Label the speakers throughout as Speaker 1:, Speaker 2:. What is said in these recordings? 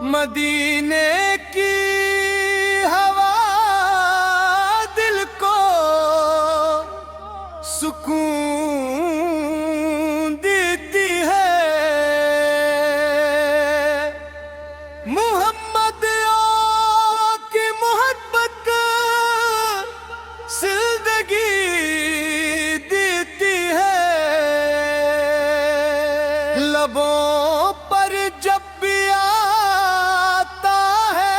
Speaker 1: मदीने की हवा दिल को सुकून देती है। मोहम्मद की मोहब्बत जिंदगी देती है। लबों पर जब भी आता है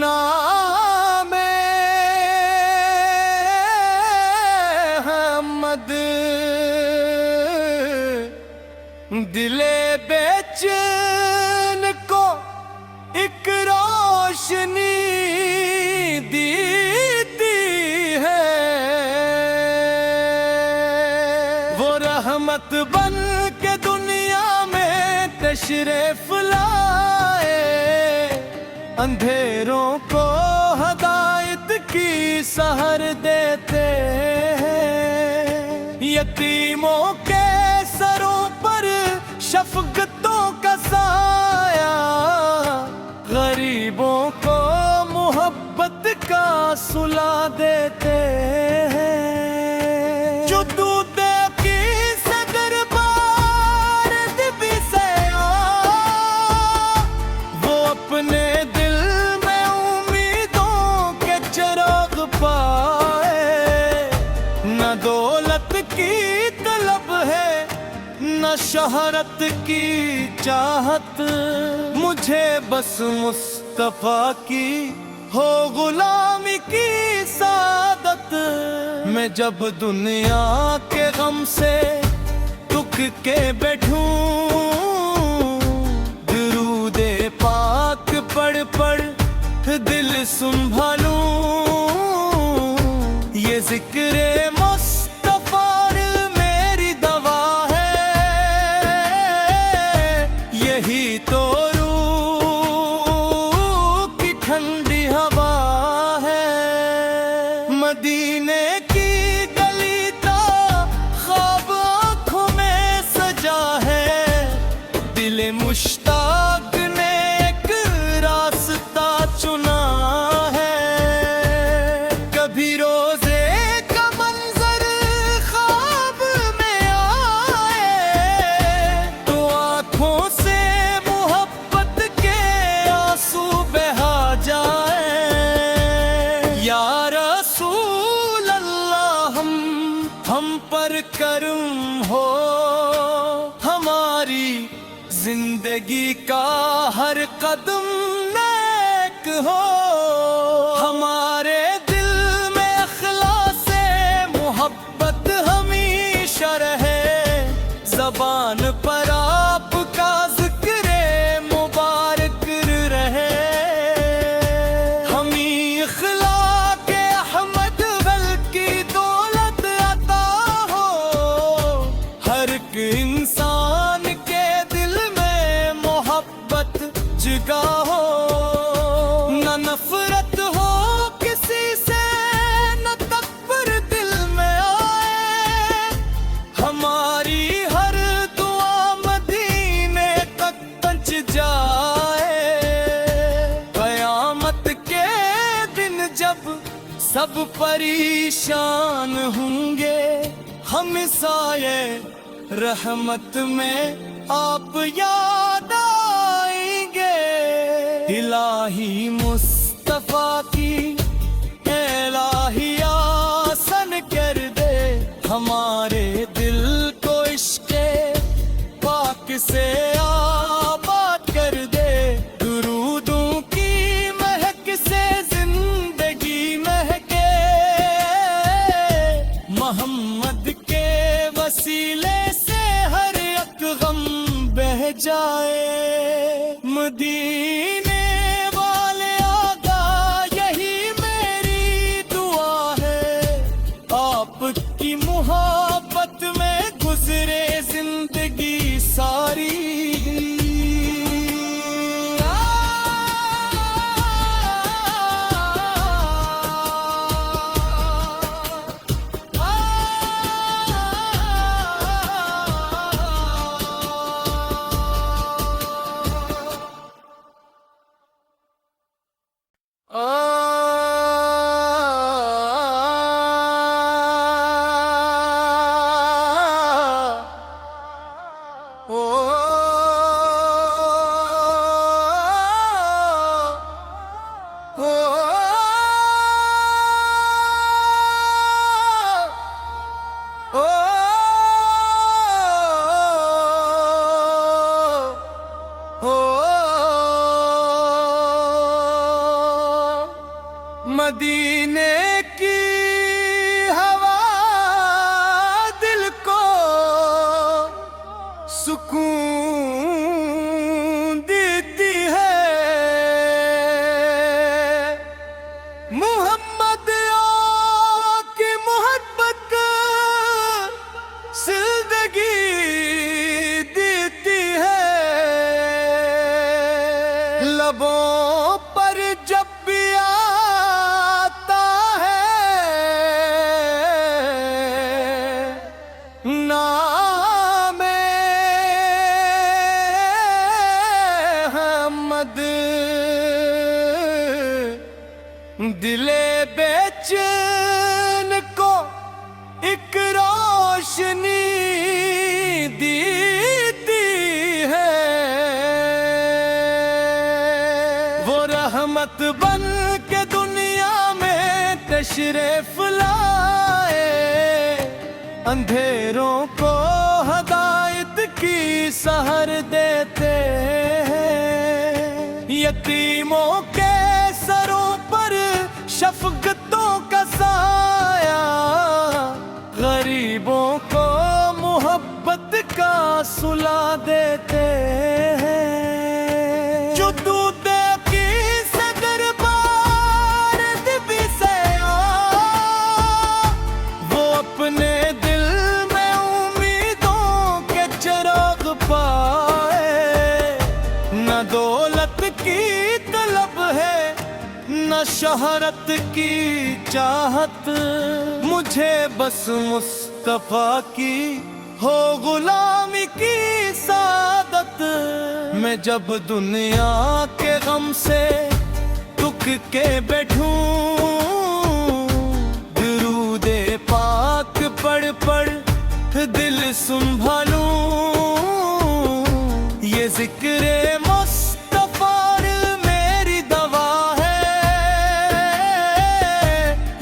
Speaker 1: नामे अहमद, दिले बेचैन को एक रोशनी देती है। वो रहमत बन के दुनिया में तशरीफ लाए, अंधेरों को हदायत की सहर देते हैं। यतीमों के सरों पर शफकतों का साया, गरीबों को मोहब्बत का सुला देते हैं। जो दूध की सदर बार दिबी से वो अपने दिल में उम्मीदों के चिराग पाए। न दौलत की तलब है न शोहरत की चाहत, मुझे बस मुस्तफा की हो गुलामी की सादत। मैं जब दुनिया के गम से दुख के बैठूं, दुरूदे पाक पढ़ पढ़ दिल संभालूं। ये जिक्रे मुस्तफा मेरी दवा है, यही तो रूह की ठंडी हवा है। मदीने की गली का ख्वाब आँखों में सजा है। दिल मुश्ताक ने एक रास्ता चुना है। कभी रोजे का मंजर ख्वाब में आए तो आँखों से मोहब्बत के आंसू बहा जाए। या रसूल अल्लाह हम पर करम हो, हमारी जिंदगी का हर कदम नेक हो। हमारे दिल में अखलासे मोहब्बत हमेशा रहे। ज़बान पर आपका ज़िक्रे मुबारक रहे। हमी अखलाके अहमद बल्कि दौलत अता हो। हर एक इंसान के दिल में मोहब्बत जगा हो। न नफरत हो किसी से न तकबर दिल में आए। हमारी हर दुआ मदीने तक पहुंच जाए। क़यामत के दिन जब सब परेशान होंगे, हम साये रहमत में आप याद आएंगे। इलाही मुस्तफा की इलाही आसन कर दे। हमारे दिल को इश्क़े पाक से आबाद कर दे। दुरूदों की महक से जिंदगी महके। मोहम्मद के वसीले से हर एक गम बह जाए। मदीने वाले आका यही मेरी दुआ है। आपकी मोहब्बत में गुजरे जिंदगी सारी। ओ ओ ओ मदीने की हवा दिल को सुकून देती है। मोहम्मद की मोहब्बत जिंदगी देती है। लबों पर जब भी आता है नामे अहमद, दिले बेचैन को एक रोशनी देती है। वो रहमत बन के दुनिया में तशरीफ लाए, अंधेरों को हदायत की सहर देते हैं। यतीमों के सरों पर शफकतों का साया, गरीबों को मोहब्बत का सुला देते हैं। जो दूते की सदर बार दिबी से आ, वो अपने दिल में उम्मीदों के चिराग पाए। न दौलत की तलब है न शोहरत की चाहत, मुझे बस मुस्तफा की हो गुलामी की सादत। मैं जब दुनिया के गम से दुख के बैठूं, दुरूदे पाक पढ़ पढ़ दिल संभालूं। ये जिक्रे मुस्तफा मेरी दवा है,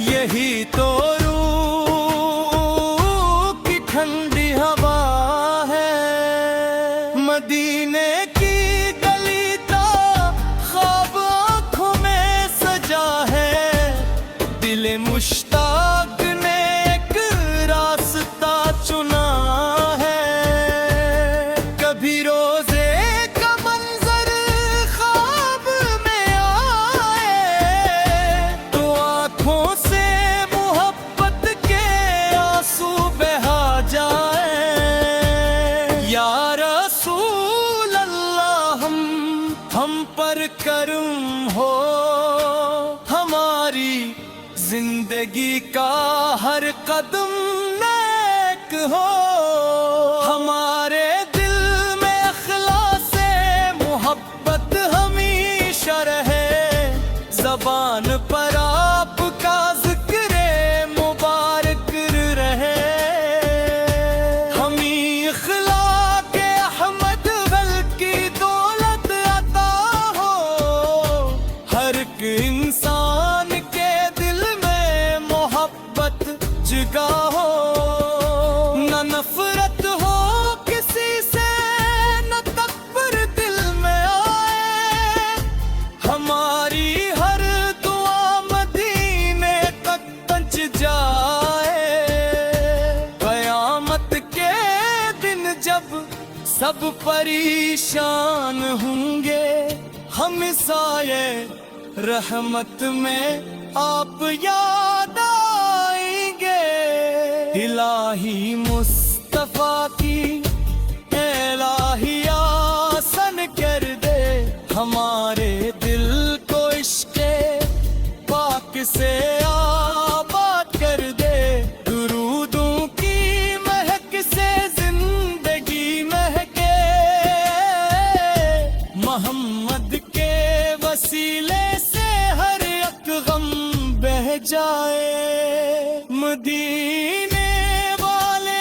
Speaker 1: यही तो रूह की ठंडी हवा है। मदीने की गली का ख्वाब आँखों में सजा है, दिल मुश्ताक ने एक रास्ता चुना है। कभी रोजे का मंजर ख्वाब में आए, तो आँखों से मोहब्बत के आंसू बहा जाए। या रसूल अल्लाह हम पर करम हो, हमारी जिंदगी का हर कदम नेक हो। हमारे दिल में अखलासे मोहब्बत हमेशा रहे, ज़बान पर आपका ज़िक्रे मुबारक रहे। हमी अखलाक अहमद बल्कि दौलत अता हो, हर एक इंसान के दिल में मोहब्बत जगा हो। न नफरत हो किसी से, न तकबर दिल में आए। हमारी हर दुआ मदीने तक पहुंच जाए। क़यामत के दिन जब सब परेशान होंगे, हम साये रहमत में आप याद आएंगे। इलाही मुस्तफा की इलाही आसन कर दे, हमारे दिल को इश्क़े पाक से आबाद कर दे। दुरूदों की महक से जिंदगी महके, मोहम्मद के वसीले से हर एक गम बह जाए। मदीने वाले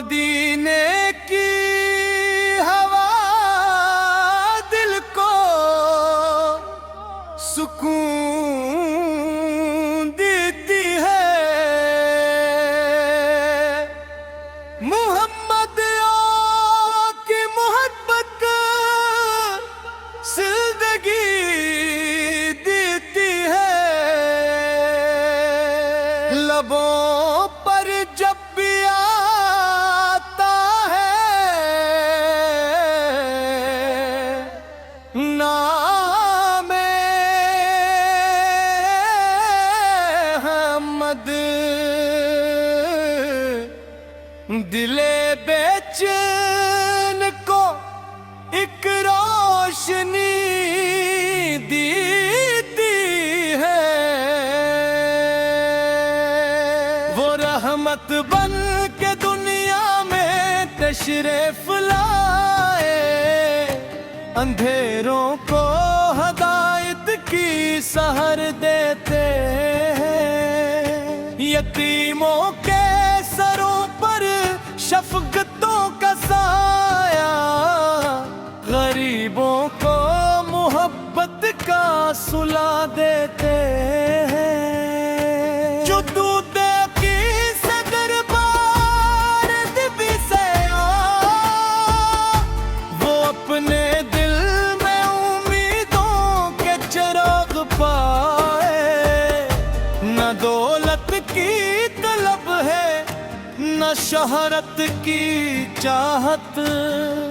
Speaker 1: मदीने की हवा दिल को सुकून देती है। मोहम्मद की मोहब्बत जिंदगी देती है। लबों पर जब भी आता है नामे अहमद, दिले बेचैन को एक रोशनी देती है। वो रहमत बन के दुनिया में तशरीफ लाए, अंधेरों को हदायत की सहर देते हैं। यतीमों के सरों पर शफकतों का साया, गरीबों को मोहब्बत का सुला देते हैं। जो दूते की सदर बार दिबी से वो अपने दिल में उम्मीदों के चिराग पाए। न दौलत की तलब है न शहरत की चाहत,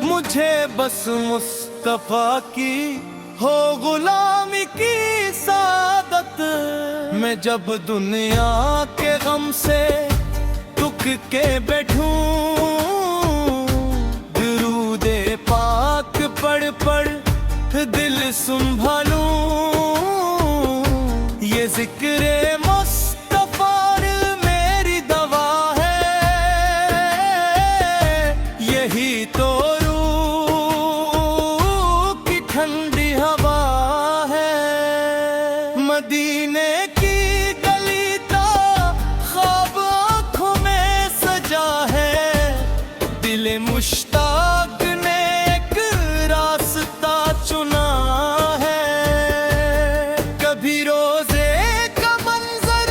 Speaker 1: मुझे बस मुस्तफा की हो गुलामी की सादत। मैं जब दुनिया के गम से दुख के बैठूं, दुरूदे पाक पढ़ पढ़ दिल संभालूं। ये जिक्रे मुस्तफा मेरी दवा है, यही तो रूह की ठंडी हवा है। मदीने की गली का ख्वाब आँखों में सजा है। दिल मुश्ताक ने एक रास्ता चुना है। कभी रोजे का मंजर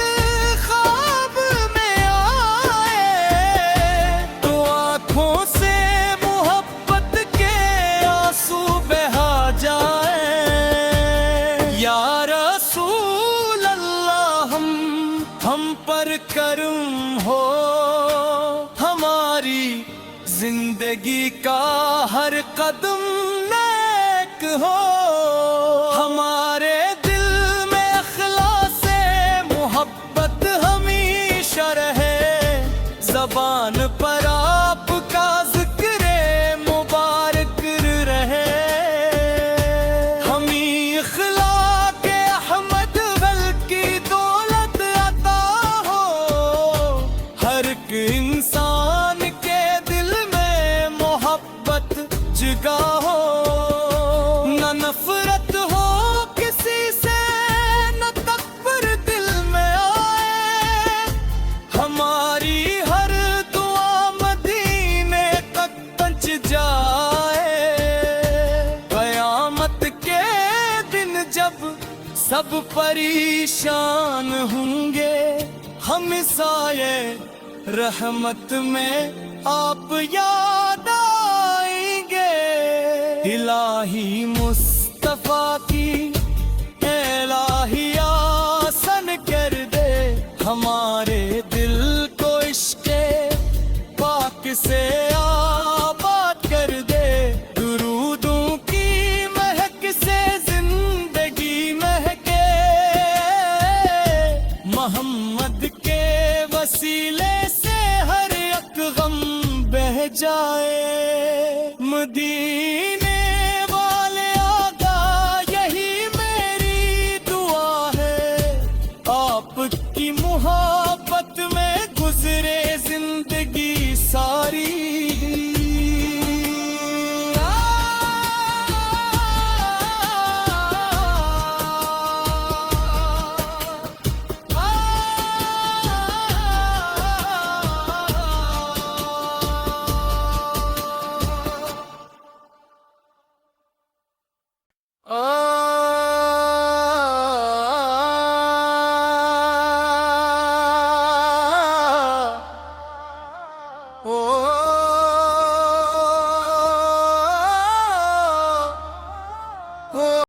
Speaker 1: ख्वाब में आए तो आँखों से मोहब्बत के आंसू बहा जाए। या रसूल अल्लाह हम पर करम हो, हमारी जिंदगी का हर कदम नेक हो। हमारे दिल में अखलासे मोहब्बत हमेशा रहे। ज़बान पर आपका ज़िक्रे मुबारक रहे। हमी अखलाके अहमद गल की दौलत अता हो। हर एक इंसान के दिल में मोहब्बत जगा हो। न नफरत हो किसी से न तकबर दिल में आए। हमारी हर दुआ मदीने तक पहुंच जाए। क़यामत के दिन जब सब परेशान होंगे, हम साये रहमत में आप याद आएंगे। इलाही मुस्तफा की इलाही आसन कर दे। हमारे दिल को इश्क़े पाक से आबाद कर दे। दुरूदों की महक से जिंदगी महके। मोहम्मद के वसीले से हर एक गम बह जाए। मदीना